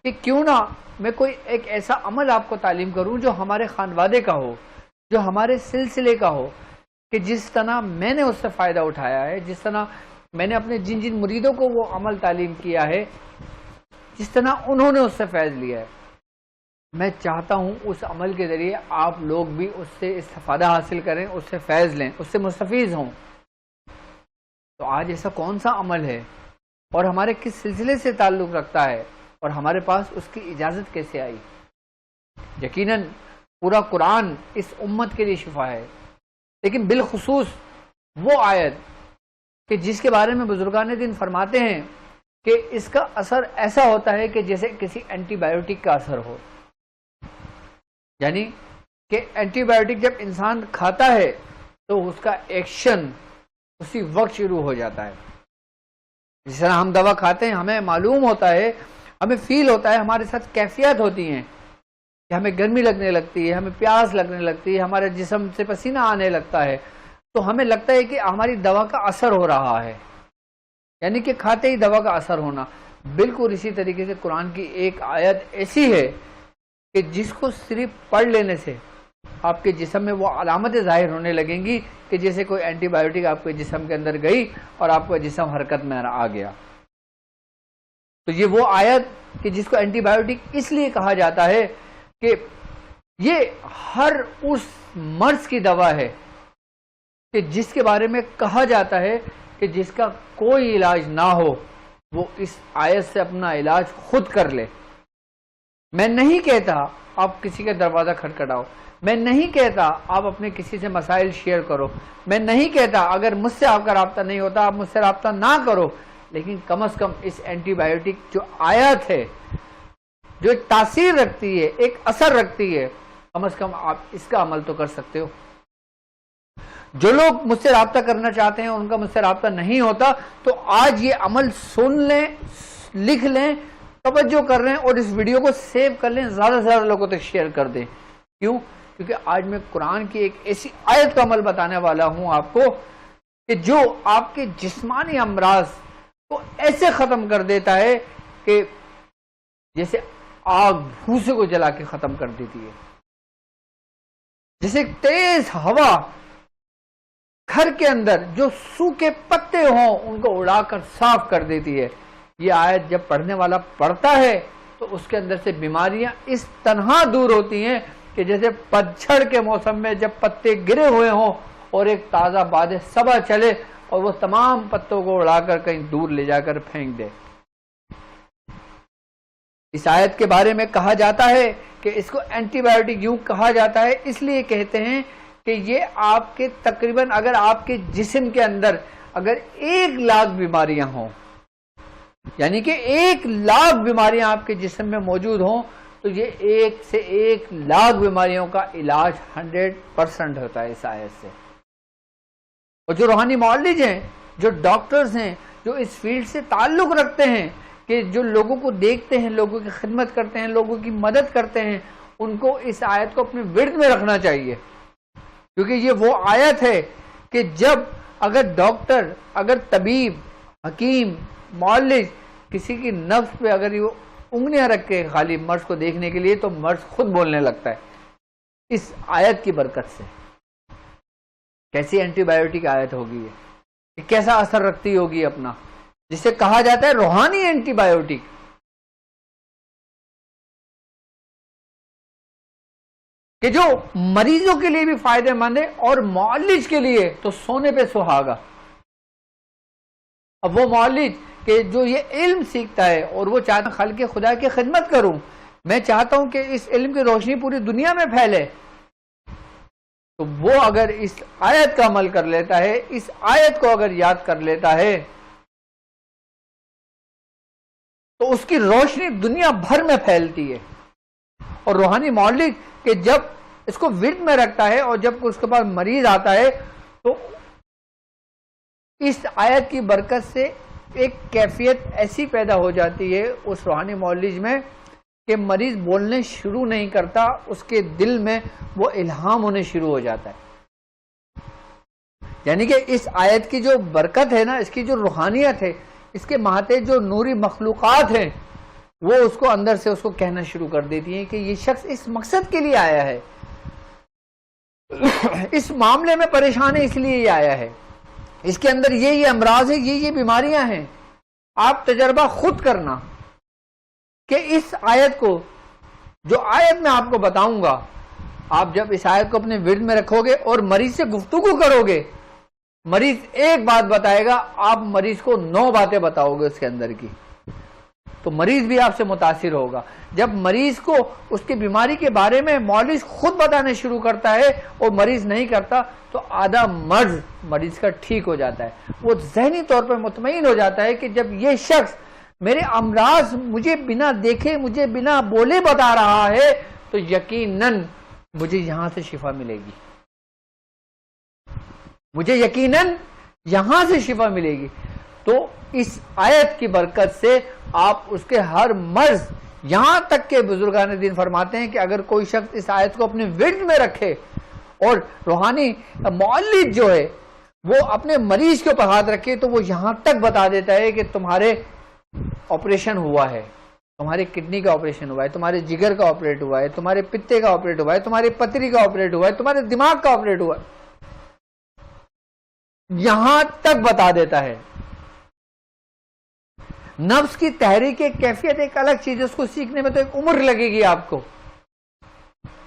کہ کیوں نہ میں کوئی ایک ایسا عمل آپ کو تعلیم کروں جو ہمارے خانوادے کا ہو، جو ہمارے سلسلے کا ہو، کہ جس طرح میں نے اس سے فائدہ اٹھایا ہے، جس طرح میں نے اپنے جن جن مریدوں کو وہ عمل تعلیم کیا ہے، جس طرح انہوں نے اس سے فیض لیا ہے، میں چاہتا ہوں اس عمل کے ذریعے آپ لوگ بھی اس سے استفادہ حاصل کریں، اس سے فیض لیں، اس سے مستفیض ہوں۔ تو آج ایسا کون سا عمل ہے اور ہمارے کس سلسلے سے تعلق رکھتا ہے اور ہمارے پاس اس کی اجازت کیسے آئی؟ یقیناً پورا قرآن اس امت کے لیے شفا ہے، لیکن بالخصوص وہ آیت کہ جس کے بارے میں بزرگان دین فرماتے ہیں کہ اس کا اثر ایسا ہوتا ہے کہ جیسے کسی اینٹی بایوٹک کا اثر ہو، یعنی کہ اینٹی بایوٹک جب انسان کھاتا ہے تو اس کا ایکشن اسی وقت شروع ہو جاتا ہے۔ جس طرح ہم دوا کھاتے ہیں، ہمیں معلوم ہوتا ہے، ہمیں فیل ہوتا ہے، ہمارے ساتھ کیفیت ہوتی ہیں کہ ہمیں گرمی لگنے لگتی ہے، ہمیں پیاس لگنے لگتی ہے، ہمارے جسم سے پسینہ آنے لگتا ہے، تو ہمیں لگتا ہے کہ ہماری دوا کا اثر ہو رہا ہے، یعنی کہ کھاتے ہی دوا کا اثر ہونا۔ بالکل اسی طریقے سے قرآن کی ایک آیت ایسی ہے کہ جس کو صرف پڑھ لینے سے آپ کے جسم میں وہ علامتیں ظاہر ہونے لگیں گی کہ جیسے کوئی اینٹی بایوٹک آپ کے جسم کے اندر گئی اور آپ کا جسم حرکت میں آ گیا۔ تو یہ وہ آیت کہ جس کو اینٹی بایوٹک اس لیے کہا جاتا ہے کہ یہ ہر اس مرض کی دوا ہے کہ جس کے بارے میں کہا جاتا ہے کہ جس کا کوئی علاج نہ ہو وہ اس آیت سے اپنا علاج خود کر لے۔ میں نہیں کہتا آپ کسی کا دروازہ کھٹکھٹاؤ، میں نہیں کہتا آپ اپنے کسی سے مسائل شیئر کرو، میں نہیں کہتا اگر مجھ سے آپ کا رابطہ نہیں ہوتا آپ مجھ سے رابطہ نہ کرو، لیکن کم از کم اس اینٹی بایوٹک جو آیت ہے، جو ایک تاثیر رکھتی ہے، ایک اثر رکھتی ہے، کم از کم آپ اس کا عمل تو کر سکتے ہو۔ جو لوگ مجھ سے رابطہ کرنا چاہتے ہیں ان کا مجھ سے رابطہ نہیں ہوتا، تو آج یہ عمل سن لیں، لکھ لیں، توجہ کر لیں اور اس ویڈیو کو سیو کر لیں، زیادہ سے زیادہ لوگوں تک شیئر کر دیں۔ کیوں؟ کیونکہ آج میں قرآن کی ایک ایسی آیت کا عمل بتانے والا ہوں آپ کو کہ جو آپ کے جسمانی امراض کو ایسے ختم کر دیتا ہے کہ جیسے آگ بھوسے کو جلا کے ختم کر دیتی ہے، جیسے تیز ہوا گھر کے اندر جو سوکھے پتے ہوں ان کو اڑا کر صاف کر دیتی ہے۔ یہ آیت جب پڑھنے والا پڑھتا ہے تو اس کے اندر سے بیماریاں اس طرح دور ہوتی ہیں کہ جیسے پتجھڑ کے موسم میں جب پتے گرے ہوئے ہوں اور ایک تازہ باد صبا چلے اور وہ تمام پتوں کو اڑا کر کہیں دور لے جا کر پھینک دے۔ اس آیت کے بارے میں کہا جاتا ہے کہ اس کو اینٹی بایوٹک یوں کہا جاتا ہے، اس لیے کہتے ہیں کہ یہ آپ کے تقریباً اگر آپ کے جسم کے اندر اگر 1,00,000 بیماریاں ہوں، یعنی کہ 1,00,000 بیماریاں آپ کے جسم میں موجود ہوں، تو یہ 1 سے 1,00,000 بیماریوں کا علاج 100% ہوتا ہے اس آیت سے۔ اور جو روحانی معالج ہیں، جو ڈاکٹرز ہیں، جو اس فیلڈ سے تعلق رکھتے ہیں، کہ جو لوگوں کو دیکھتے ہیں، لوگوں کی خدمت کرتے ہیں، لوگوں کی مدد کرتے ہیں، ان کو اس آیت کو اپنے ورد میں رکھنا چاہیے، کیونکہ یہ وہ آیت ہے کہ جب اگر ڈاکٹر، اگر طبیب، حکیم، معالج کسی کی نفس پہ اگر یہ انگلیاں رکھ کے خالی مرض کو دیکھنے کے لیے، تو مرض خود بولنے لگتا ہے اس آیت کی برکت سے۔ کیسی اینٹی بایوٹک آیت ہوگی یہ، کیسا اثر رکھتی ہوگی اپنا، جسے کہا جاتا ہے روحانی اینٹی بایوٹک۔ کہ جو مریضوں کے لیے بھی فائدہ مند ہے اور معالج کے لیے تو سونے پہ سہاگا۔ اب وہ معالج کہ جو یہ علم سیکھتا ہے اور وہ چاہتا ہے خالق خدا کی خدمت کروں، میں چاہتا ہوں کہ اس علم کی روشنی پوری دنیا میں پھیلے، تو وہ اگر اس آیت کا عمل کر لیتا ہے، اس آیت کو اگر یاد کر لیتا ہے، تو اس کی روشنی دنیا بھر میں پھیلتی ہے۔ اور روحانی معالج کہ جب اس کو ورد میں رکھتا ہے اور جب اس کے پاس مریض آتا ہے تو اس آیت کی برکت سے ایک کیفیت ایسی پیدا ہو جاتی ہے اس روحانی معالج میں کہ مریض بولنے شروع نہیں کرتا، اس کے دل میں وہ الہام ہونے شروع ہو جاتا ہے۔ یعنی کہ اس آیت کی جو برکت ہے نا، اس کی جو روحانیت ہے، اس کے مہاتے جو نوری مخلوقات ہیں، وہ اس کو اندر سے اس کو کہنا شروع کر دیتی ہیں کہ یہ شخص اس مقصد کے لیے آیا ہے، اس معاملے میں پریشان ہے اس لیے یہ آیا ہے، اس کے اندر یہ امراض ہے، یہ بیماریاں ہیں۔ آپ تجربہ خود کرنا کہ اس آیت کو، جو آیت میں آپ کو بتاؤں گا، آپ جب اس آیت کو اپنے ورد میں رکھو گے اور مریض سے گفتگو کرو گے، مریض ایک بات بتائے گا، آپ مریض کو 9 باتیں بتاؤ گے اس کے اندر کی، تو مریض بھی آپ سے متاثر ہوگا۔ جب مریض کو اس کی بیماری کے بارے میں مولوی خود بتانے شروع کرتا ہے اور مریض نہیں کرتا، تو آدھا مرض مریض کا ٹھیک ہو جاتا ہے، وہ ذہنی طور پر مطمئن ہو جاتا ہے کہ جب یہ شخص میرے امراض مجھے بنا دیکھے، مجھے بنا بولے بتا رہا ہے، تو یقیناً مجھے یہاں سے شفا ملے گی، مجھے یقیناً یہاں سے شفا ملے گی۔ تو اس آیت کی برکت سے آپ اس کے ہر مرض، یہاں تک کہ بزرگان دین فرماتے ہیں کہ اگر کوئی شخص اس آیت کو اپنے ورد میں رکھے اور روحانی معالج جو ہے وہ اپنے مریض کے اوپر ہاتھ رکھے، تو وہ یہاں تک بتا دیتا ہے کہ تمہارے آپریشن ہوا ہے، تمہاری کڈنی کا آپریشن ہوا ہے، تمہارے جگر کا آپریٹ ہوا ہے، تمہارے پتے کا آپریٹ ہوا ہے، تمہاری پتری کا آپریٹ ہوا ہے، تمہارے دماغ کا آپریٹ ہوا ہے، یہاں تک بتا دیتا ہے۔ نفس کی تحریک کیفیت ایک الگ چیز ہے، اس کو سیکھنے میں تو ایک عمر لگے گی آپ کو،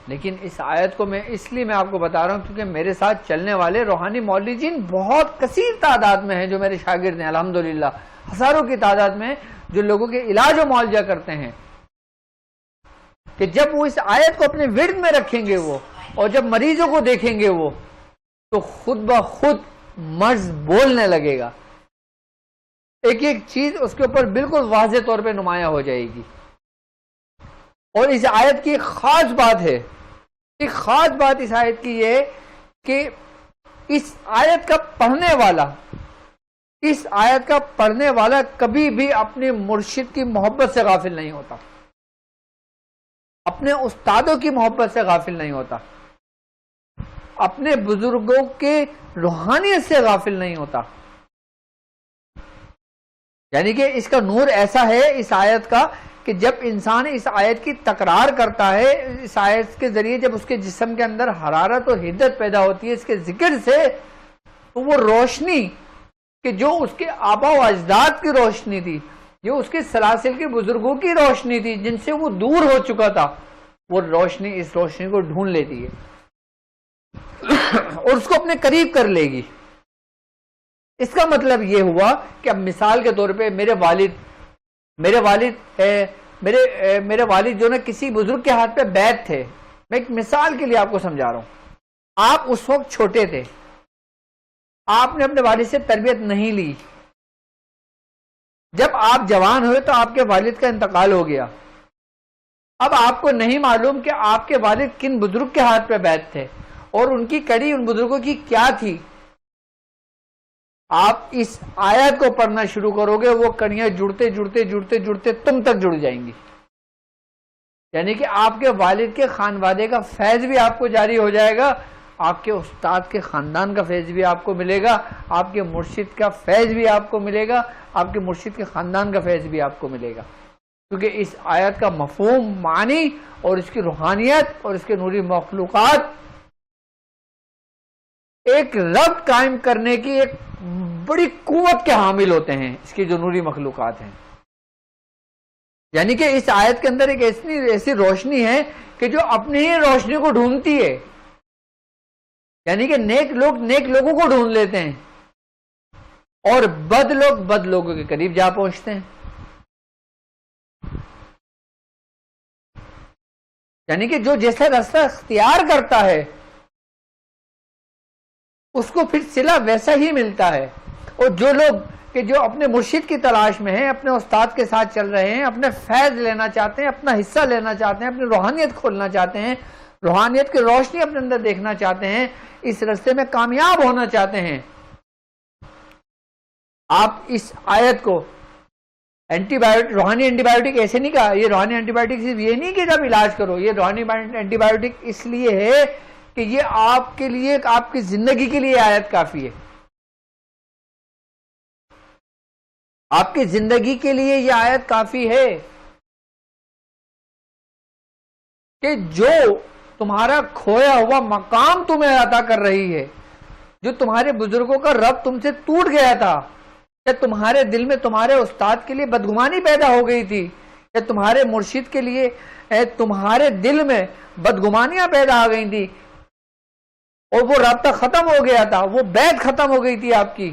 لیکن اس آیت کو میں اس لیے میں آپ کو بتا رہا ہوں کیونکہ میرے ساتھ چلنے والے روحانی معالجین بہت کثیر تعداد میں ہیں، جو میرے شاگرد ہیں، الحمدللہ ہزاروں کی تعداد میں، جو لوگوں کے علاج و معالجہ کرتے ہیں، کہ جب وہ اس آیت کو اپنے ورد میں رکھیں گے وہ، اور جب مریضوں کو دیکھیں گے وہ، تو خود بخود مرض بولنے لگے گا، ایک ایک چیز اس کے اوپر بالکل واضح طور پہ نمایاں ہو جائے گی۔ اور اس آیت کی ایک خاص بات ہے، ایک خاص بات اس آیت کی یہ ہے کہ اس آیت کا پڑھنے والا، اس آیت کا پڑھنے والا کبھی بھی اپنے مرشد کی محبت سے غافل نہیں ہوتا، اپنے استادوں کی محبت سے غافل نہیں ہوتا، اپنے بزرگوں کے روحانیت سے غافل نہیں ہوتا۔ یعنی کہ اس کا نور ایسا ہے اس آیت کا کہ جب انسان اس آیت کی تکرار کرتا ہے، اس آیت کے ذریعے جب اس کے جسم کے اندر حرارت اور حدت پیدا ہوتی ہے اس کے ذکر سے، تو وہ روشنی کہ جو اس کے آبا و اجداد کی روشنی تھی، جو اس کے سلاسل کے بزرگوں کی روشنی تھی جن سے وہ دور ہو چکا تھا، وہ روشنی اس روشنی کو ڈھونڈ لیتی ہے اور اس کو اپنے قریب کر لے گی۔ اس کا مطلب یہ ہوا کہ اب مثال کے طور پہ میرے والد جو نا کسی بزرگ کے ہاتھ پہ بیعت تھے، میں ایک مثال کے لیے آپ کو سمجھا رہا ہوں۔ آپ اس وقت چھوٹے تھے، آپ نے اپنے والد سے تربیت نہیں لی، جب آپ جوان ہوئے تو آپ کے والد کا انتقال ہو گیا، اب آپ کو نہیں معلوم کہ آپ کے والد کن بزرگ کے ہاتھ پہ بیعت تھے اور ان کی کڑی ان بزرگوں کی کیا تھی۔ آپ اس آیت کو پڑھنا شروع کرو گے، وہ کڑیاں جڑتے جڑتے جڑتے جڑتے تم تک جڑ جائیں گی، یعنی کہ آپ کے والد کے خانوادے کا فیض بھی آپ کو جاری ہو جائے گا، آپ کے استاد کے خاندان کا فیض بھی آپ کو ملے گا، آپ کے مرشد کا فیض بھی آپ کو ملے گا، آپ کے مرشد کے خاندان کا فیض بھی آپ کو ملے گا، کیونکہ اس آیت کا مفہوم، معنی اور اس کی روحانیت اور اس کے نوری مخلوقات ایک ربط قائم کرنے کی ایک بڑی قوت کے حامل ہوتے ہیں، اس کی جو نوری مخلوقات ہیں۔ یعنی کہ اس آیت کے اندر ایک ایسی روشنی ہے کہ جو اپنی ہی روشنی کو ڈھونڈتی ہے، یعنی کہ نیک لوگ نیک لوگوں کو ڈھونڈ لیتے ہیں اور بد لوگ بد لوگوں کے قریب جا پہنچتے ہیں۔ یعنی کہ جو جیسا راستہ اختیار کرتا ہے اس کو پھر صلہ ویسا ہی ملتا ہے، اور جو لوگ کہ جو اپنے مرشد کی تلاش میں ہیں، اپنے استاد کے ساتھ چل رہے ہیں، اپنے فیض لینا چاہتے ہیں، اپنا حصہ لینا چاہتے ہیں، اپنی روحانیت کھولنا چاہتے ہیں، روحانیت کی روشنی اپنے اندر دیکھنا چاہتے ہیں، اس راستے میں کامیاب ہونا چاہتے ہیں، آپ اس آیت کو اینٹی بایوٹک، روحانی اینٹی بایوٹک ایسے نہیں کہا، یہ روحانی اینٹی بایوٹک صرف یہ نہیں کہ جب علاج کرو، یہ روحانی اینٹی بایوٹک اس لیے ہے کہ یہ آپ کے لیے، آپ کی زندگی کے لیے آیت کافی ہے، آپ کی زندگی کے لیے یہ آیت کافی ہے۔ کہ جو تمہارا کھویا ہوا مقام تمہیں عطا کر رہی ہے، جو تمہارے بزرگوں کا رب تم سے ٹوٹ گیا تھا، یا تمہارے دل میں تمہارے استاد کے لیے بدگمانی پیدا ہو گئی تھی، یا تمہارے مرشد کے لیے تمہارے دل میں بدگمانیاں پیدا آ گئی تھی، اور وہ رابطہ ختم ہو گیا تھا، وہ بیعت ختم ہو گئی تھی آپ کی،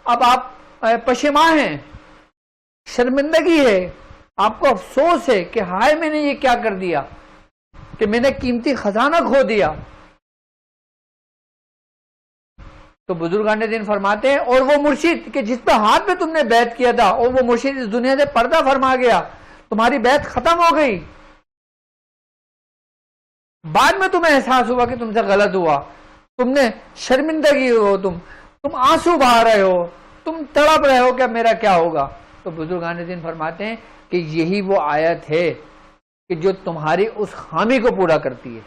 اب آپ پشیمان ہیں، شرمندگی ہے، آپ کو افسوس ہے کہ ہائے میں نے یہ کیا کر دیا کہ میں نے قیمتی خزانہ کھو دیا. تو بزرگان دین فرماتے ہیں اور وہ مرشد کہ جس پہ ہاتھ پہ تم نے بیعت کیا تھا، اور وہ مرشد اس دنیا سے پردہ فرما گیا، تمہاری بیعت ختم ہو گئی، بعد میں تمہیں احساس ہوا کہ تم سے غلط ہوا، تم نے شرمندگی ہو، تم آنسو بہا رہے ہو، تم تڑپ رہے ہو کہ میرا کیا ہوگا. تو بزرگان دین فرماتے ہیں کہ یہی وہ آیت ہے کہ جو تمہاری اس خامی کو پورا کرتی ہے،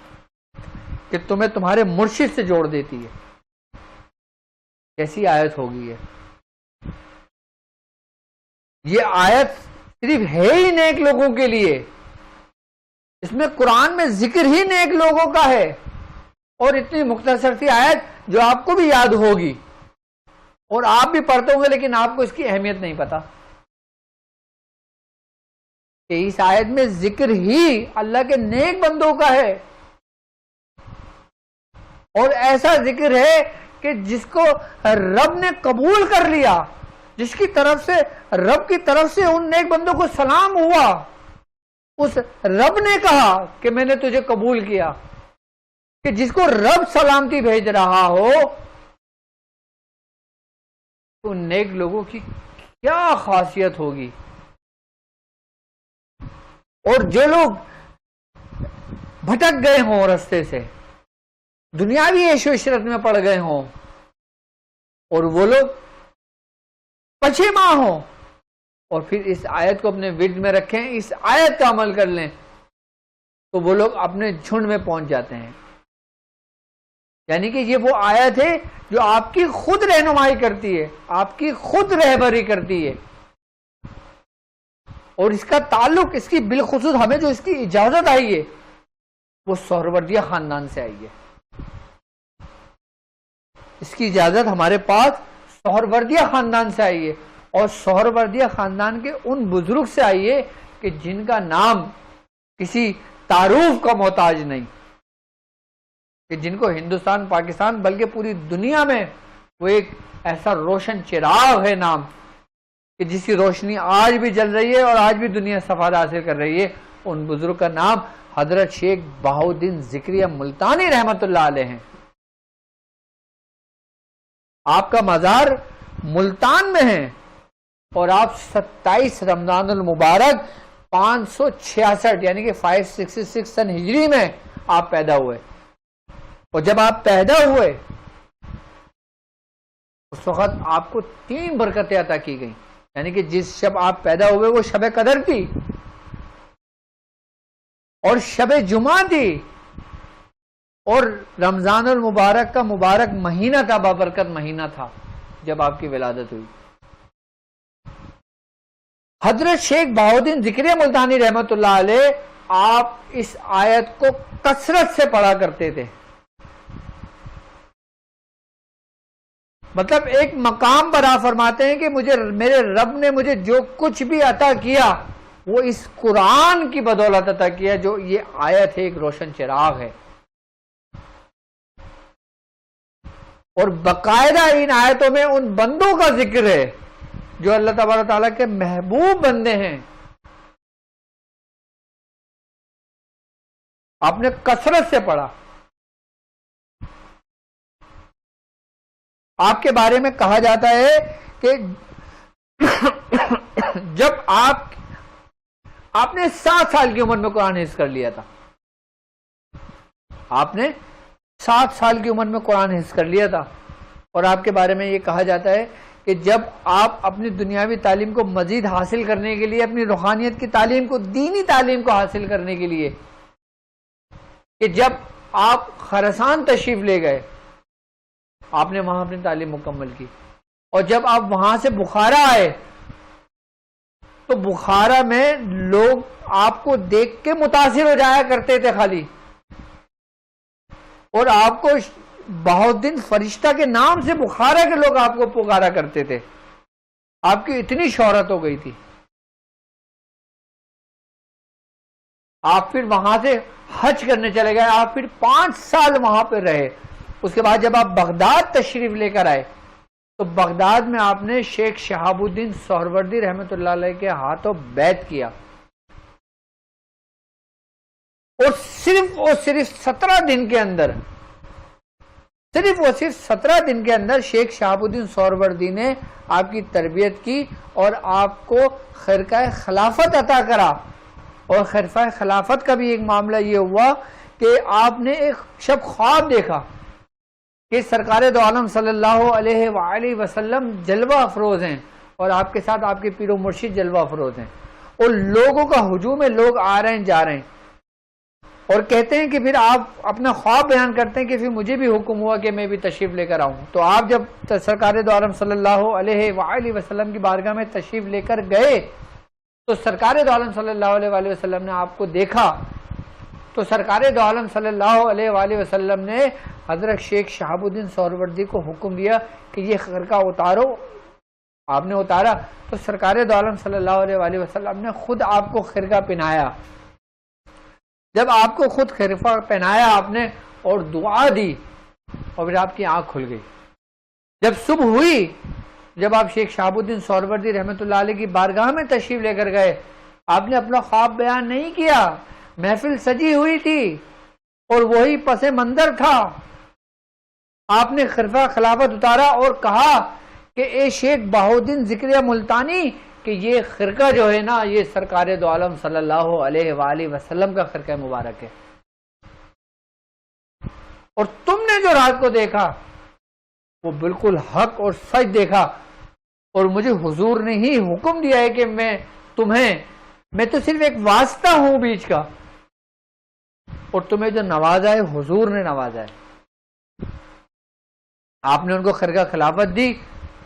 کہ تمہیں تمہارے مرشد سے جوڑ دیتی ہے. کیسی آیت ہوگی ہے یہ آیت صرف ہے ہی نیک لوگوں کے لیے. اس میں قرآن میں ذکر ہی نیک لوگوں کا ہے، اور اتنی مختصر سی آیت جو آپ کو بھی یاد ہوگی اور آپ بھی پڑھتے ہوں گے، لیکن آپ کو اس کی اہمیت نہیں پتا کہ اس آیت میں ذکر ہی اللہ کے نیک بندوں کا ہے، اور ایسا ذکر ہے کہ جس کو رب نے قبول کر لیا، جس کی طرف سے رب کی طرف سے ان نیک بندوں کو سلام ہوا، اس رب نے کہا کہ میں نے تجھے قبول کیا. کہ جس کو رب سلامتی بھیج رہا ہو تو نیک لوگوں کی کیا خاصیت ہوگی. اور جو لوگ بھٹک گئے ہوں رستے سے، دنیاوی عیش و عشرت میں پڑ گئے ہوں، اور وہ لوگ پشیمان ہوں، اور پھر اس آیت کو اپنے ورد میں رکھیں، اس آیت کا عمل کر لیں، تو وہ لوگ اپنے جھنڈ میں پہنچ جاتے ہیں. یعنی کہ یہ وہ آیت ہے جو آپ کی خود رہنمائی کرتی ہے، آپ کی خود رہبری کرتی ہے، اور اس کا تعلق، اس کی بالخصوص ہمیں جو اس کی اجازت آئی ہے وہ سہروردیہ خاندان سے آئی ہے. اس کی اجازت ہمارے پاس سہروردیہ خاندان سے آئی ہے، اور سہروردیہ خاندان کے ان بزرگ سے آئی ہے کہ جن کا نام کسی تعارف کا محتاج نہیں، کہ جن کو ہندوستان، پاکستان بلکہ پوری دنیا میں وہ ایک ایسا روشن چراغ ہے نام، کہ جس کی روشنی آج بھی جل رہی ہے اور آج بھی دنیا استفادہ حاصل کر رہی ہے. ان بزرگ کا نام حضرت شیخ بہاؤالدین ذکریہ ملتانی رحمت اللہ علیہ ہیں. آپ کا مزار ملتان میں ہے، اور آپ 27 رمضان المبارک 566 یعنی کہ 566 سن ہجری میں آپ پیدا ہوئے. اور جب آپ پیدا ہوئے اس وقت آپ کو 3 برکتیں عطا کی گئیں. یعنی کہ جس شب آپ پیدا ہوئے وہ شب قدر تھی، اور شب جمعہ تھی، اور رمضان المبارک کا مبارک مہینہ تھا، بابرکت مہینہ تھا جب آپ کی ولادت ہوئی. حضرت شیخ بہاؤالدین ذکریہ ملتانی رحمت اللہ علیہ آپ اس آیت کو کثرت سے پڑھا کرتے تھے. مطلب ایک مقام پر آپ فرماتے ہیں کہ میرے رب نے مجھے جو کچھ بھی عطا کیا وہ اس قرآن کی بدولت عطا کیا، جو یہ آیت ہے ایک روشن چراغ ہے. اور باقاعدہ ان آیتوں میں ان بندوں کا ذکر ہے جو اللہ تبارک تعالیٰ کے محبوب بندے ہیں. آپ نے کثرت سے پڑھا. آپ کے بارے میں کہا جاتا ہے کہ جب آپ نے 7 سال کی عمر میں قرآن حفظ کر لیا تھا. آپ نے 7 سال کی عمر میں قرآن حفظ کر لیا تھا. اور آپ کے بارے میں یہ کہا جاتا ہے کہ جب آپ اپنی دنیاوی تعلیم کو مزید حاصل کرنے کے لیے، اپنی روحانیت کی تعلیم کو، دینی تعلیم کو حاصل کرنے کے لیے، کہ جب آپ خراسان تشریف لے گئے، آپ نے وہاں اپنی تعلیم مکمل کی، اور جب آپ وہاں سے بخارا آئے تو بخارا میں لوگ آپ کو دیکھ کے متاثر ہو جایا کرتے تھے خالی، اور آپ کو بہاؤالدین فرشتہ کے نام سے بخارا کے لوگ آپ کو پکارا کرتے تھے، آپ کی اتنی شہرت ہو گئی تھی. آپ پھر وہاں سے حج کرنے چلے گئے، آپ پھر 5 سال وہاں پہ رہے. اس کے بعد جب آپ بغداد تشریف لے کر آئے تو بغداد میں آپ نے شیخ شہاب الدین سہروردی رحمۃ اللہ علیہ کے ہاتھوں بیعت کیا، اور صرف 17 دن کے اندر، صرف 17 دن کے اندر شیخ شہاب الدین سہروردی نے آپ کی تربیت کی اور آپ کو خرقہ خلافت عطا کرا. اور خرقہ خلافت کا بھی ایک معاملہ یہ ہوا کہ آپ نے ایک شب خواب دیکھا کہ سرکار دو عالم صلی اللہ علیہ وآلہ وسلم جلوہ افروز ہیں، اور آپ کے ساتھ آپ کے پیر و مرشد جلوہ افروز ہیں، اور لوگوں کا ہجوم ہے، لوگ آ رہے ہیں جا رہے ہیں. اور کہتے ہیں کہ پھر آپ اپنا خواب بیان کرتے ہیں کہ پھر مجھے بھی حکم ہوا کہ میں بھی تشریف لے کر آؤں. تو آپ جب سرکار دو عالم صلی اللہ علیہ وآلہ وسلم کی بارگاہ میں تشریف لے کر گئے تو سرکار دو عالم صلی اللہ علیہ وآلہ وسلم نے آپ کو دیکھا. تو سرکار دو عالم صلی اللہ علیہ وآلہ وسلم نے حضرت شیخ شہاب الدین سہروردی کو حکم دیا کہ یہ خرقہ اتارو. آپ نے اتارا تو سرکار دو عالم صلی اللہ علیہ وآلہ وسلم نے خود آپ کو خرقہ پہنایا. جب آپ کو خود خرقہ پہنایا آپ نے اور دعا دی، اور پھر آپ کی آنکھ کھل گئی. جب صبح ہوئی، جب آپ شیخ شہاب الدین سہروردی رحمۃ اللہ علیہ کی بارگاہ میں تشریف لے کر گئے، آپ نے اپنا خواب بیان نہیں کیا، محفل سجی ہوئی تھی اور وہی پس منظر تھا. آپ نے خرقہ خلافت اتارا اور کہا کہ اے شیخ بہاؤالدین ذکریہ ملتانی کہ یہ خرقہ جو ہے نا یہ سرکار دو عالم صلی اللہ علیہ وآلہ وسلم کا خرقہ مبارک ہے، اور تم نے جو رات کو دیکھا وہ بالکل حق اور سچ دیکھا، اور مجھے حضور نے ہی حکم دیا ہے کہ میں تو صرف ایک واسطہ ہوں بیچ کا، اور تمہیں جو نوازا ہے حضور نے نوازا ہے. آپ نے ان کو خرقہ خلافت دی،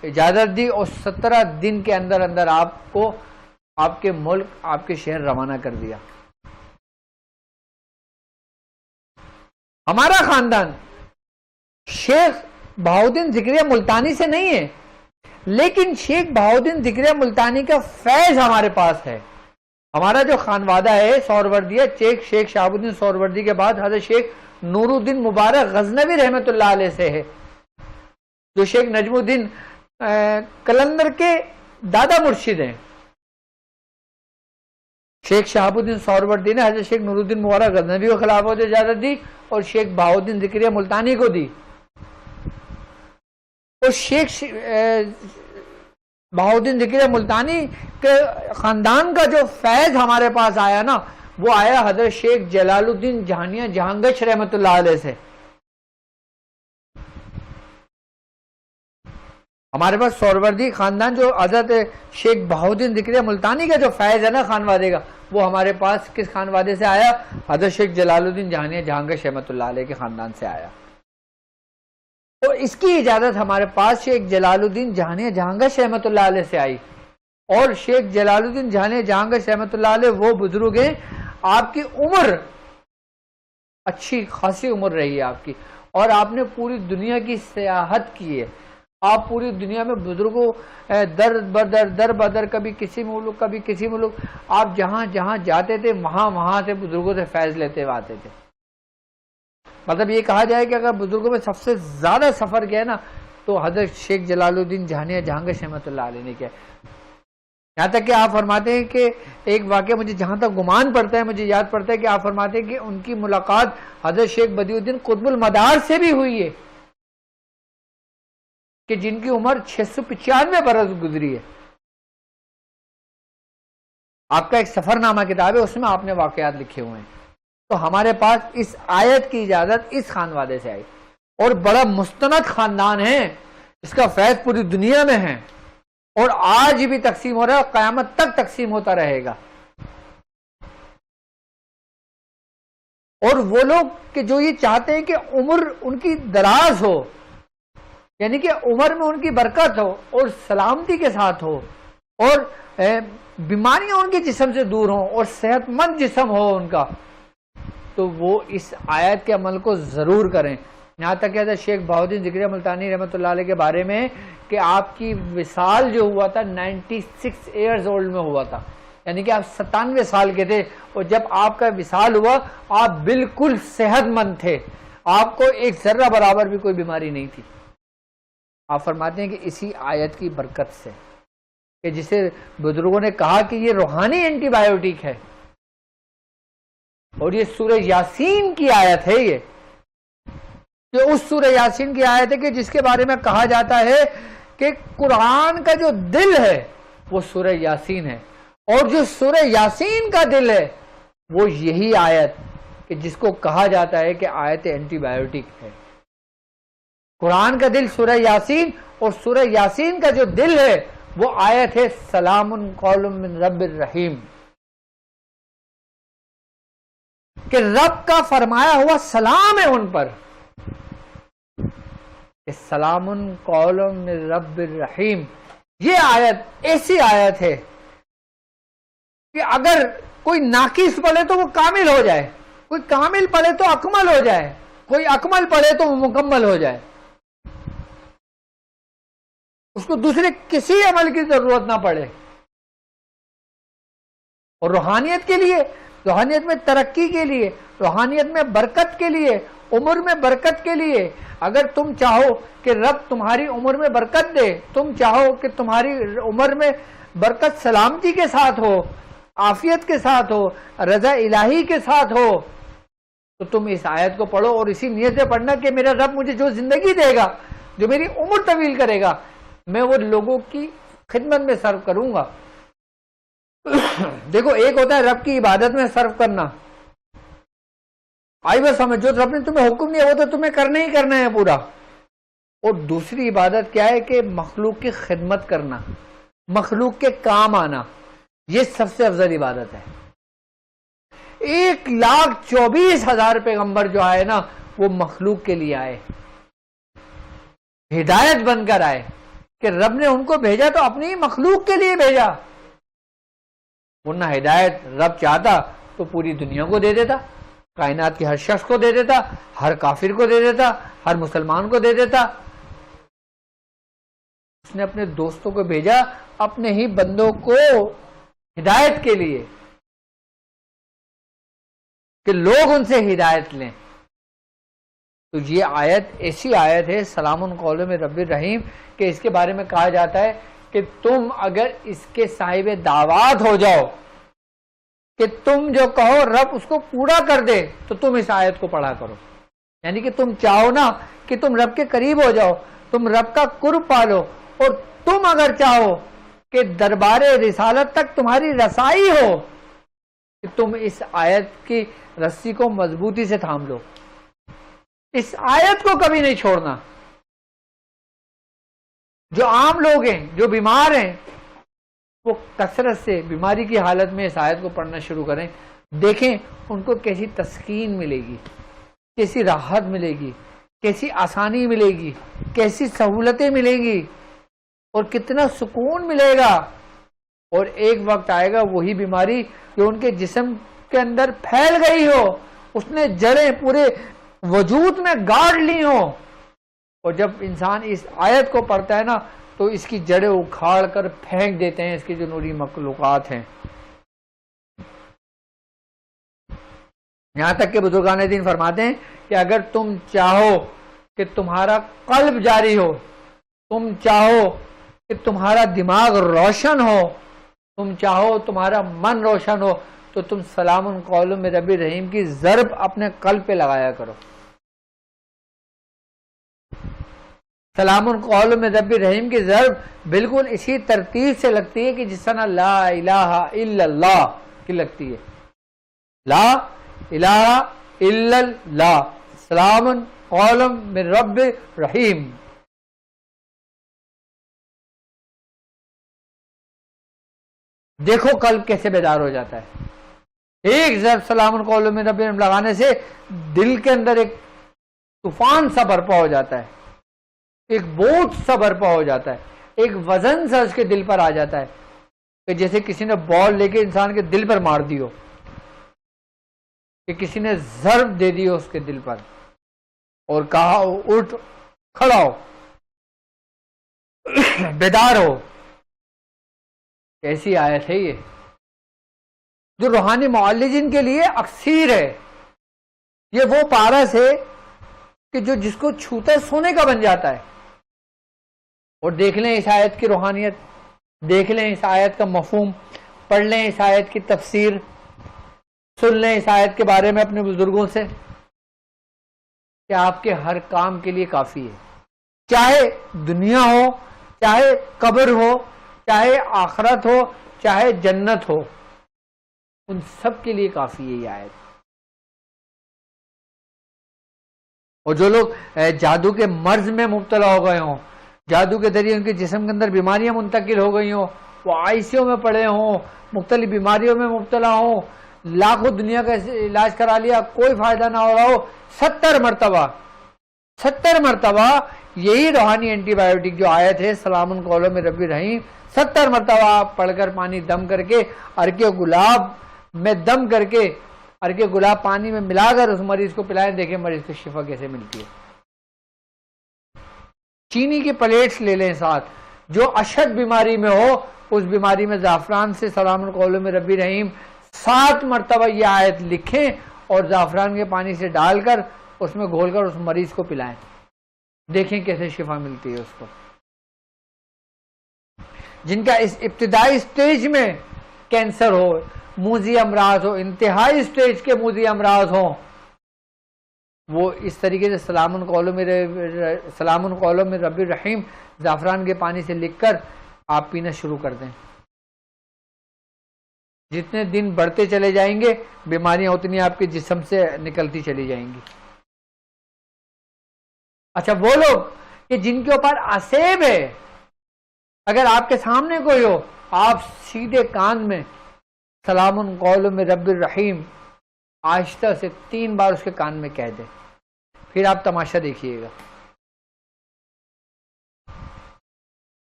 اجازت دی، اور 17 دن کے اندر اندر آپ کو آپ کے ملک آپ کے شہر روانہ کر دیا. ہمارا خاندان شیخ بہاؤالدین ذکریہ ملتانی سے نہیں ہے، لیکن شیخ بہاؤالدین ذکریہ ملتانی کا فیض ہمارے پاس ہے. ہمارا جو خانوادہ ہے سہروردیہ، شیخ شہاب الدین سہروردی کے بعد حضرت شیخ نور الدین مبارک غزنوی رحمۃ اللہ علیہ سے ہے، جو شیخ نجم الدین قلندر کے دادا مرشد ہیں. شیخ شہاب الدین سہروردی نے حضرت شیخ نور الدین مبارک غزنوی کو خلافت اجازت دی اور شیخ بہاؤالدین ذکریہ ملتانی کو دی. اور شیخ بہاؤالدین ذکریہ ملتانی کے خاندان کا جو فیض ہمارے پاس آیا نا وہ آیا حضرت شیخ جلال الدین جہانیہ جہانگش رحمۃ اللہ علیہ سے. ہمارے پاس سہروردی خاندان جو حضرت شیخ بہاؤالدین ذکریہ ملتانی کا جو فیض ہے نا خانوادے کا، وہ ہمارے پاس کس خانوادے سے آیا؟ حضرت شیخ جلال الدین جہانیہ جہانگش رحمۃ اللہ علیہ کے خاندان سے آیا. اور اس کی اجازت ہمارے پاس شیخ جلال الدین جہانیہ جہانگش رحمۃ اللہ علیہ سے آئی. اور شیخ جلال الدین جہانیہ جہانگش رحمۃ اللہ علیہ وہ بزرگ ہیں، آپ کی عمر اچھی خاصی عمر رہی ہے آپ کی، اور آپ نے پوری دنیا کی سیاحت کی ہے. آپ پوری دنیا میں بزرگوں در بدر کبھی کسی ملک کبھی کسی ملک، آپ جہاں جہاں جاتے تھے وہاں سے بزرگوں سے فیض لیتے ہوئے آتے تھے. مطلب یہ کہا جائے کہ اگر بزرگوں میں سب سے زیادہ سفر کیا ہے نا تو حضرت شیخ جلال الدین جہانیہ جہانگش رحمۃ اللہ علیہ نے کیا. یہاں تک کہ آپ فرماتے ہیں کہ ایک واقعہ مجھے جہاں تک گمان پڑتا ہے، مجھے یاد پڑتا ہے کہ آپ فرماتے ہیں کہ ان کی ملاقات حضرت شیخ بدیع الدین قطب المدار سے بھی ہوئی ہے کہ جن کی عمر 695 برس گزری ہے. آپ کا ایک سفر نامہ کتاب ہے، اس میں آپ نے واقعات لکھے ہوئے ہیں. تو ہمارے پاس اس آیت کی اجازت اس خانوادے سے آئی، اور بڑا مستند خاندان ہے، اس کا فیض پوری دنیا میں ہے، اور آج بھی تقسیم ہو رہا ہے، قیامت تک تقسیم ہوتا رہے گا. اور وہ لوگ کہ جو یہ چاہتے ہیں کہ عمر ان کی دراز ہو، یعنی کہ عمر میں ان کی برکت ہو اور سلامتی کے ساتھ ہو، اور بیماریاں ان کے جسم سے دور ہوں اور صحت مند جسم ہو ان کا، تو وہ اس آیت کے عمل کو ضرور کریں. یہاں تک کہ حضرت شیخ بہاؤالدین ذکریہ ملتانی رحمۃ اللہ علیہ کے بارے میں کہ آپ کی وصال جو ہوا تھا 96 ایئرز اولڈ میں ہوا تھا، یعنی کہ آپ 97 سال کے تھے، اور جب آپ کا وصال ہوا آپ بالکل صحت مند تھے، آپ کو ایک ذرہ برابر بھی کوئی بیماری نہیں تھی. آپ فرماتے ہیں کہ اسی آیت کی برکت سے، کہ جسے بزرگوں نے کہا کہ یہ روحانی اینٹی بایوٹک ہے، اور یہ سورہ یاسین کی آیت ہے، یہ اس سورہ یاسین کی آیت ہے کہ جس کے بارے میں کہا جاتا ہے کہ قرآن کا جو دل ہے وہ سورہ یاسین ہے، اور جو سورہ یاسین کا دل ہے وہ یہی آیت کہ جس کو کہا جاتا ہے کہ آیت اینٹی بایوٹک ہے. قرآن کا دل سورہ یاسین، اور سورہ یاسین کا جو دل ہے وہ آیت ہے سلام قول من رب الرحیم، کہ رب کا فرمایا ہوا سلام ہے ان پر، کہ سلام قول من رب الرحیم. یہ آیت ایسی آیت ہے کہ اگر کوئی ناقص پڑھے تو وہ کامل ہو جائے، کوئی کامل پڑھے تو اکمل ہو جائے، کوئی اکمل پڑھے تو وہ مکمل ہو جائے، اس کو دوسرے کسی عمل کی ضرورت نہ پڑے. اور روحانیت کے لیے، روحانیت میں ترقی کے لیے، روحانیت میں برکت کے لیے، عمر میں برکت کے لیے، اگر تم چاہو کہ رب تمہاری عمر میں برکت دے، تم چاہو کہ تمہاری عمر میں برکت سلامتی کے ساتھ ہو، عافیت کے ساتھ ہو، رضا الہی کے ساتھ ہو، تو تم اس آیت کو پڑھو، اور اسی نیت سے پڑھنا کہ میرا رب مجھے جو زندگی دے گا، جو میری عمر طویل کرے گا، میں وہ لوگوں کی خدمت میں صرف کروں گا. دیکھو ایک ہوتا ہے رب کی عبادت میں صرف کرنا، آئی بس سمجھ، جو رب نے تمہیں حکم دیا وہ تو تمہیں کرنا ہی کرنا ہے پورا. اور دوسری عبادت کیا ہے کہ مخلوق کی خدمت کرنا، مخلوق کے کام آنا، یہ سب سے افضل عبادت ہے. 1,24,000 پیغمبر جو آئے نا وہ مخلوق کے لیے آئے، ہدایت بن کر آئے، کہ رب نے ان کو بھیجا تو اپنی مخلوق کے لیے بھیجا، ورنہ ہدایت رب چاہتا تو پوری دنیا کو دے دیتا، کائنات کے ہر شخص کو دے دیتا، ہر کافر کو دے دیتا، ہر مسلمان کو دے دیتا. اس نے اپنے دوستوں کو بھیجا اپنے ہی بندوں کو ہدایت کے لیے، کہ لوگ ان سے ہدایت لیں. تو یہ آیت ایسی آیت ہے سلام قول من رب الرحیم، کہ اس کے بارے میں کہا جاتا ہے کہ تم اگر اس کے صاحب دعوات ہو جاؤ، کہ تم جو کہو رب اس کو پورا کر دے، تو تم اس آیت کو پڑھا کرو. یعنی کہ تم چاہو نا کہ تم رب کے قریب ہو جاؤ، تم رب کا قرب پالو، اور تم اگر چاہو کہ دربار رسالت تک تمہاری رسائی ہو، کہ تم اس آیت کی رسی کو مضبوطی سے تھام لو، اس آیت کو کبھی نہیں چھوڑنا. جو عام لوگ ہیں، جو بیمار ہیں، وہ کثرت سے بیماری کی حالت میں اس آیت کو پڑھنا شروع کریں، دیکھیں ان کو کیسی تسکین ملے گی، کیسی راحت ملے گی، کیسی آسانی ملے گی، کیسی سہولتیں ملیں گی، اور کتنا سکون ملے گا. اور ایک وقت آئے گا وہی بیماری جو ان کے جسم کے اندر پھیل گئی ہو، اس نے جڑیں پورے وجود میں گاڑ لی ہوں، اور جب انسان اس آیت کو پڑھتا ہے نا تو اس کی جڑیں اکھاڑ کر پھینک دیتے ہیں اس کی جو نوری مخلوقات ہیں. یہاں تک کہ بزرگان دین فرماتے ہیں کہ اگر تم چاہو کہ تمہارا قلب جاری ہو، تم چاہو کہ تمہارا دماغ روشن ہو، تم چاہو تمہارا من روشن ہو، تو تم سلام قول من رب الرحیم کی ضرب اپنے قلب پہ لگایا کرو. سلام قول من رب الرحیم کی ضرب بالکل اسی ترتیب سے لگتی ہے کہ جس طرح لا الہ الا اللہ کی لگتی ہے. لا الہ الا اللہ سلام قول من رب الرحیم. دیکھو قلب کیسے بیدار ہو جاتا ہے. ایک ضرب سلام قول من رب الرحیم لگانے سے دل کے اندر ایک طوفان سا برپا ہو جاتا ہے، ایک بوجھ سا برپا ہو جاتا ہے، ایک وزن سا اس کے دل پر آ جاتا ہے کہ جیسے کسی نے بال لے کے انسان کے دل پر مار دی ہو، کہ کسی نے ضرب دے دی ہو اس کے دل پر اور کہا اٹھ کھڑا ہو، بیدار ہو. ایسی آیت ہے یہ جو روحانی معالجین کے لیے اکثیر ہے. یہ وہ پارس ہے کہ جو جس کو چھوتا ہے سونے کا بن جاتا ہے. اور دیکھ لیں اس آیت کی روحانیت، دیکھ لیں اس آیت کا مفہوم، پڑھ لیں اس آیت کی تفسیر، سن لیں اس آیت کے بارے میں اپنے بزرگوں سے کہ آپ کے ہر کام کے لیے کافی ہے. چاہے دنیا ہو، چاہے قبر ہو، چاہے آخرت ہو، چاہے جنت ہو، ان سب کے لیے کافی ہے یہ آیت. اور جو لوگ جادو کے مرض میں مبتلا ہو گئے ہوں، جادو کے ذریعے ان کے جسم کے اندر بیماریاں منتقل ہو گئی ہوں، وہ آئی سی یو میں پڑے ہوں، مختلف بیماریوں میں مبتلا ہوں، لاکھوں دنیا کا علاج کرا لیا، کوئی فائدہ نہ ہو رہا ہو، 70 مرتبہ یہی روحانی اینٹی بایوٹک جو آیت ہے سلام قولم من رب رحیم، 70 مرتبہ آپ پڑھ کر پانی دم کر کے ارک گلاب میں دم کر کے ارک گلاب پانی میں ملا کر اس مریض کو پلائیں، دیکھیں مریض کو شفا کیسے ملتی ہے. چینی کی پلیٹس لے لیں ساتھ، جو اشد بیماری میں ہو اس بیماری میں زعفران سے سلام قولم من رب رحیم 7 مرتبہ یہ آیت لکھیں اور زعفران کے پانی سے ڈال کر اس میں گھول کر اس مریض کو پلائیں، دیکھیں کیسے شفا ملتی ہے اس کو. جن کا اس ابتدائی سٹیج میں کینسر ہو، موذی امراض ہو، انتہائی سٹیج کے موذی امراض ہوں، وہ اس طریقے سے سلام قولم من رب الرحیم زعفران کے پانی سے لکھ کر آپ پینا شروع کر دیں. جتنے دن بڑھتے چلے جائیں گے بیماریاں اتنی آپ کے جسم سے نکلتی چلی جائیں گی. اچھا وہ لوگ کہ جن کے اوپر آسیب ہے، اگر آپ کے سامنے کوئی ہو، آپ سیدھے کان میں سلام قولم من رب الرحیم آہستہ سے 3 بار اس کے کان میں کہہ دیں، پھر آپ تماشا دیکھیے گا.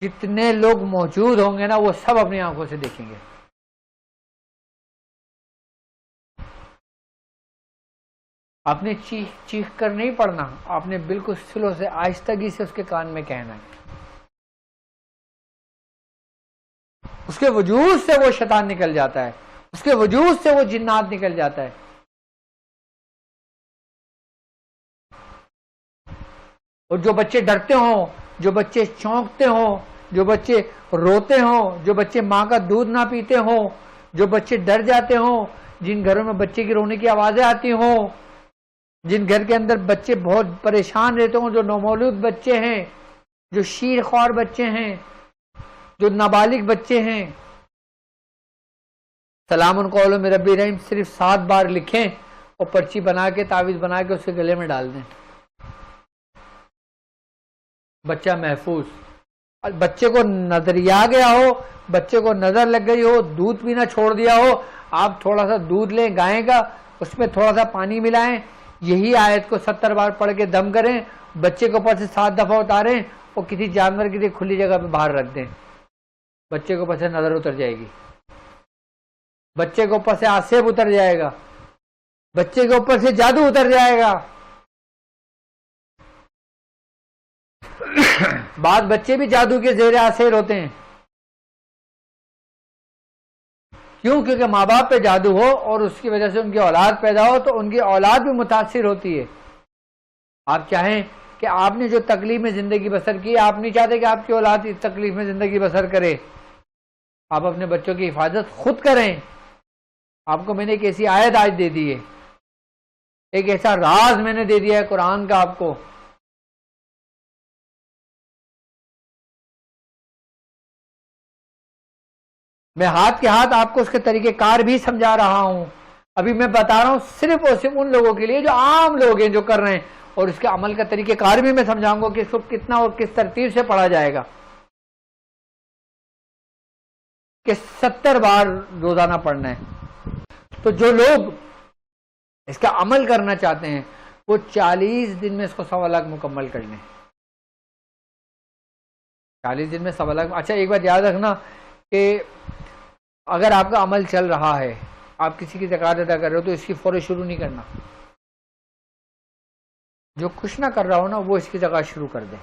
جتنے لوگ موجود ہوں گے نا وہ سب اپنی آنکھوں سے دیکھیں گے. آپ نے چیخ کر نہیں پڑھنا، آپ نے بالکل سلو سے آہستگی سے اس کے کان میں کہنا ہے. اس کے وجود سے وہ شیطان نکل جاتا ہے، اس کے وجود سے وہ جنات نکل جاتا ہے. اور جو بچے ڈرتے ہوں، جو بچے چونکتے ہوں، جو بچے روتے ہوں، جو بچے ماں کا دودھ نہ پیتے ہوں، جو بچے ڈر جاتے ہوں، جن گھروں میں بچے کی رونے کی آوازیں آتی ہوں، جن گھر کے اندر بچے بہت پریشان رہتے ہوں، جو نومولود بچے ہیں، جو شیر خوار بچے ہیں، جو نابالغ بچے ہیں، سلام قولم من رب الرحیم صرف 7 بار لکھیں اور پرچی بنا کے تعویذ بنا کے اس کے گلے میں ڈال دیں. بچہ محفوظ. بچے کو نظریہ آ گیا ہو، بچے کو نظر لگ گئی ہو، دودھ پینا چھوڑ دیا ہو، آپ تھوڑا سا دودھ لیں گائے کا، اس میں تھوڑا سا پانی ملائیں، یہی آیت کو 70 بار پڑھ کے دم کریں، بچے کو اوپر سے 7 دفعہ اتاریں اور کسی جانور کی کھلی جگہ پہ باہر رکھ دیں، بچے کو اوپر سے نظر اتر جائے گی، بچے کے اوپر سے آسیب اتر جائے گا، بچے کے اوپر سے جادو اتر جائے گا. بعض بچے بھی جادو کے زیر اثر ہوتے ہیں. کیوں؟ کیونکہ ماں باپ پہ جادو ہو اور اس کی وجہ سے ان کی اولاد پیدا ہو تو ان کی اولاد بھی متاثر ہوتی ہے. آپ چاہیں کہ آپ نے جو تکلیف میں زندگی بسر کی، آپ نہیں چاہتے کہ آپ کی اولاد اس تکلیف میں زندگی بسر کرے. آپ اپنے بچوں کی حفاظت خود کریں. آپ کو میں نے ایک ایسی آیت آج دے دی ہے، ایک ایسا راز میں نے دے دیا ہے قرآن کا آپ کو. میں ہاتھ کے ہاتھ آپ کو اس کے طریقہ کار بھی سمجھا رہا ہوں. ابھی میں بتا رہا ہوں صرف اور صرف ان لوگوں کے لیے جو عام لوگ ہیں جو کر رہے ہیں، اور اس کے عمل کا طریقہ کار بھی میں سمجھاؤں گا کہ اس کو کتنا اور کس ترتیب سے پڑھا جائے گا. کہ 70 بار روزانہ پڑھنا ہے. تو جو لوگ اس کا عمل کرنا چاہتے ہیں وہ 40 دن میں اس کو 1.25 لاکھ مکمل کر لیں. 40 دن میں 1.25 لاکھ. اچھا ایک بات یاد رکھنا کہ اگر آپ کا عمل چل رہا ہے، آپ کسی کی زکوٰۃ ادا کر رہے ہو تو اس کی فوری شروع نہیں کرنا. جو کچھ نہ کر رہا ہو نا وہ اس کی زکوٰۃ شروع کر دے،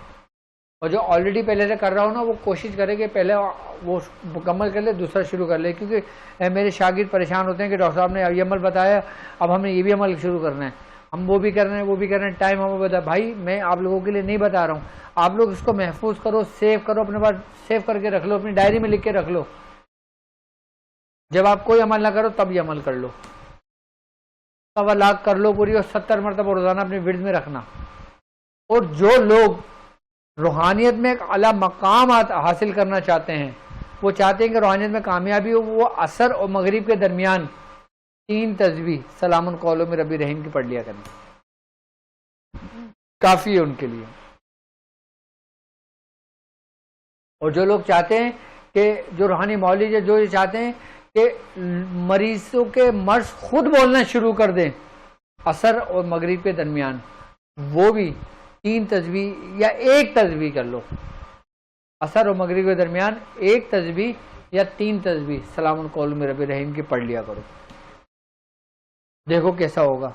اور جو آلریڈی پہلے سے کر رہا ہو نا وہ کوشش کرے کہ پہلے وہ مکمل کر لے، دوسرا شروع کر لے. کیونکہ میرے شاگرد پریشان ہوتے ہیں کہ ڈاکٹر صاحب نے یہ عمل بتایا، اب ہمیں یہ بھی عمل شروع کرنا ہے، ہم وہ بھی کر رہے ہیں وہ بھی کر رہے ہیں، ٹائم ہمیں بتا. بھائی میں آپ لوگوں کے لیے نہیں بتا رہا ہوں، آپ لوگ اس کو محفوظ کرو، سیو کرو، اپنے پاس سیو کر کے رکھ لو، اپنی ڈائری میں لکھ کے رکھ لو. جب آپ کوئی عمل نہ کرو تب یہ عمل کر لو، سوا لاکھ کر لو پوری، اور 70 مرتبہ روزانہ اپنے ورد میں رکھنا. اور جو لوگ روحانیت میں ایک اعلیٰ مقام حاصل کرنا چاہتے ہیں، وہ چاہتے ہیں کہ روحانیت میں کامیابی ہو، وہ عصر اور مغرب کے درمیان 3 تسبیح سلام قولوں میں ربی رحیم کی پڑھ لیا کرنا، کافی ہے ان کے لیے. اور جو لوگ چاہتے ہیں کہ جو روحانی معالج ہے، جو یہ چاہتے ہیں کہ مریضوں کے مرض خود بولنا شروع کر دیں عصر اور مغرب کے درمیان، وہ بھی 3 تسبیح یا 1 تسبیح کر لو. عصر اور مغرب کے درمیان 1 تسبیح یا 3 تسبیح سلام قول میں رب رحیم کی پڑھ لیا کرو، دیکھو کیسا ہوگا.